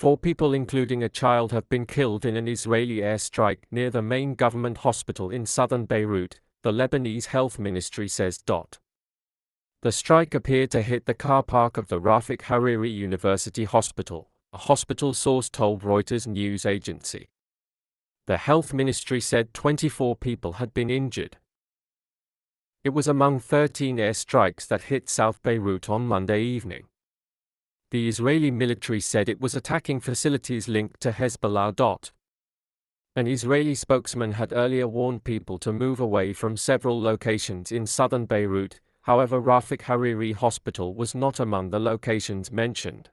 4 people including a child have been killed in an Israeli airstrike near the main government hospital in southern Beirut, the Lebanese health ministry says. The strike appeared to hit the car park of the Rafik Hariri University Hospital, a hospital source told Reuters news agency. The health ministry said 24 people had been injured. It was among 13 airstrikes that hit South Beirut on Monday evening. The Israeli military said it was attacking facilities linked to Hezbollah. An Israeli spokesman had earlier warned people to move away from several locations in southern Beirut. However, Rafik Hariri Hospital was not among the locations mentioned.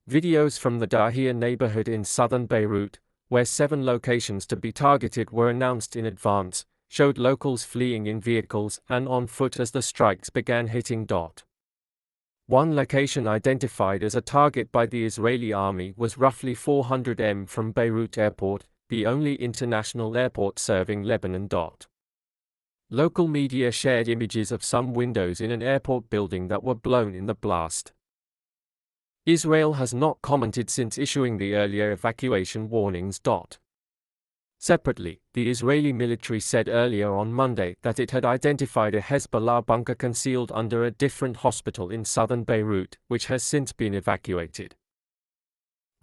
Videos from the Dahia neighborhood in southern Beirut, where 7 locations to be targeted were announced in advance, showed locals fleeing in vehicles and on foot as the strikes began hitting. One location identified as a target by the Israeli army was roughly 400 m from Beirut Airport, the only international airport serving Lebanon. Local media shared images of some windows in an airport building that were blown in the blast. Israel has not commented since issuing the earlier evacuation warnings. Separately, the Israeli military said earlier on Monday that it had identified a Hezbollah bunker concealed under a different hospital in southern Beirut, which has since been evacuated.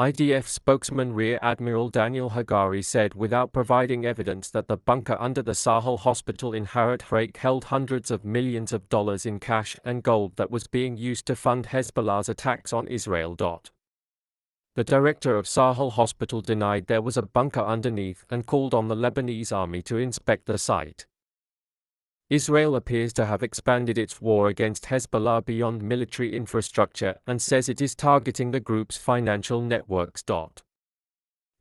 IDF spokesman Rear Admiral Daniel Hagari said without providing evidence that the bunker under the Sahel hospital in Harat Haik held hundreds of millions of dollars in cash and gold that was being used to fund Hezbollah's attacks on Israel. The director of Sahel Hospital denied there was a bunker underneath and called on the Lebanese army to inspect the site. Israel appears to have expanded its war against Hezbollah beyond military infrastructure and says it is targeting the group's financial networks.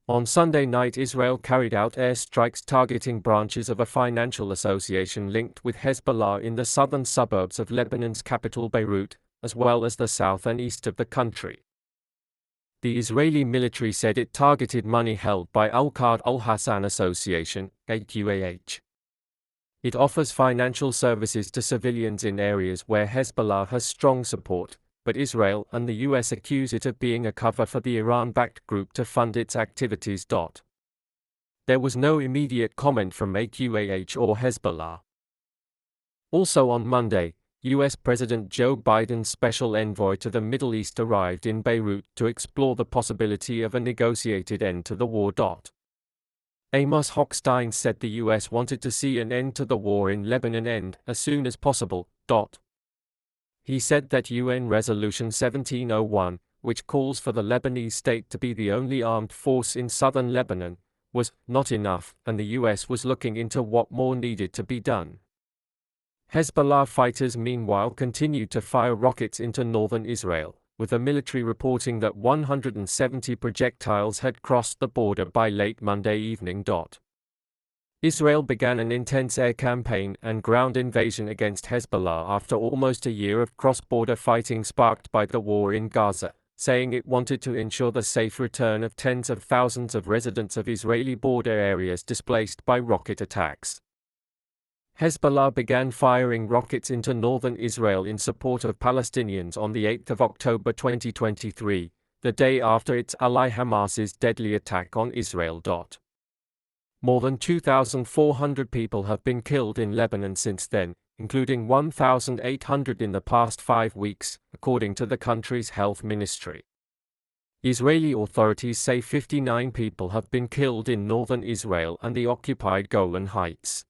On Sunday night, Israel carried out airstrikes targeting branches of a financial association linked with Hezbollah in the southern suburbs of Lebanon's capital Beirut, as well as the south and east of the country. The Israeli military said it targeted money held by Al-Qad al-Hassan Association, AQAH. It offers financial services to civilians in areas where Hezbollah has strong support, but Israel and the US accuse it of being a cover for the Iran-backed group to fund its activities. There was no immediate comment from AQAH or Hezbollah. Also on Monday, US President Joe Biden's special envoy to the Middle East arrived in Beirut to explore the possibility of a negotiated end to the war. Amos Hochstein said the US wanted to see an end to the war in Lebanon end as soon as possible. He said that UN Resolution 1701, which calls for the Lebanese state to be the only armed force in southern Lebanon, was not enough, and the US was looking into what more needed to be done. Hezbollah fighters meanwhile continued to fire rockets into northern Israel, with the military reporting that 170 projectiles had crossed the border by late Monday evening. Israel began an intense air campaign and ground invasion against Hezbollah after almost a year of cross-border fighting sparked by the war in Gaza, saying it wanted to ensure the safe return of tens of thousands of residents of Israeli border areas displaced by rocket attacks. Hezbollah began firing rockets into northern Israel in support of Palestinians on the 8th of October 2023, the day after its ally Hamas's deadly attack on Israel. More than 2,400 people have been killed in Lebanon since then, including 1,800 in the past 5 weeks, according to the country's health ministry. Israeli authorities say 59 people have been killed in northern Israel and the occupied Golan Heights.